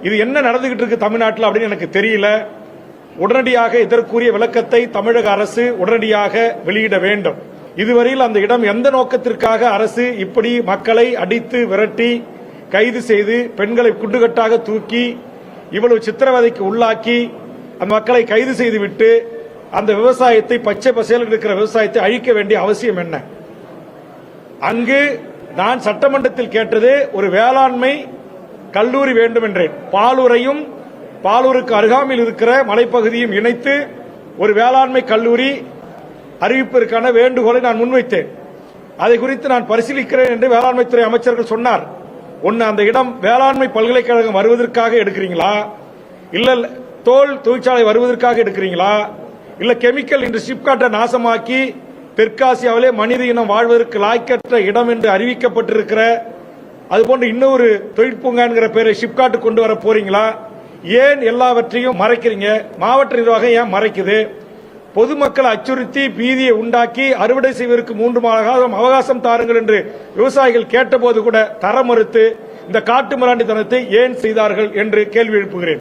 இது என்ன நடந்துகிட்டு இருக்கு தமிழ்நாட்டில் அப்படின்னு எனக்கு தெரியல. உடனடியாக இதற்குரிய விளக்கத்தை தமிழக அரசு உடனடியாக வெளியிட வேண்டும். இதுவரையில் அந்த இடம் எந்த நோக்கத்திற்காக அரசு இப்படி மக்களை அடித்து விரட்டி கைது செய்து பெண்களை குண்டுகட்டாக தூக்கி இவ்வளவு சித்திரவதைக்கு உள்ளாக்கி அந்த மக்களை கைது செய்துவிட்டு அந்த விவசாயத்தை பச்சை பசேல் இருக்கிற விவசாயத்தை அழிக்க வேண்டிய அவசியம் என்ன? அங்கு நான் சட்டமன்றத்தில் கேட்டது ஒரு வேளாண்மை கல்லூரி வேண்டும் என்றேன். பாலூரையும் பாலூருக்கு அருகாமையில் இருக்கிற மலைப்பகுதியும் இணைத்து ஒரு வேளாண்மை கல்லூரி அறிவிப்பதற்கான வேண்டுகோளை நான் முன்வைத்தேன். அதை குறித்து நான் பரிசீலிக்கிறேன் என்று வேளாண்மைத்துறை அமைச்சர்கள் சொன்னார். ஒன்னு, அந்த இடம் வேளாண்மை பல்கலைக்கழகம் வருவதற்காக எடுக்கிறீங்களா, இல்ல தோல் தொழிற்சாலை வருவதற்காக எடுக்கிறீங்களா, இல்ல கெமிக்கல் இன்று சிப்காட்டை நாசமாக்கி தெற்காசியாவிலே மனித இனம் வாழ்வதற்கு லாய்க்கற்ற இடம் என்று அறிவிக்கப்பட்டிருக்கிற அதுபோன்று இன்னொரு தொழிற்பூங்கா என்கிற பெயரை சிப்காட்டு கொண்டு வர போறீங்களா? ஏன் எல்லாவற்றையும் மறைக்கிறீங்க? மாவட்ட நிர்வாகம் ஏன் மறைக்குது? பொதுமக்களை அச்சுறுத்தி பீதியை உண்டாக்கி அறுவடை செய்வதற்கு 3 மாதம் அவகாசம் தாருங்கள் என்று விவசாயிகள் கேட்டபோது கூட தர மறுத்து இந்த காட்டு மிராண்டித்தனத்தை ஏன் செய்தார்கள் என்று கேள்வி எழுப்புகிறேன்.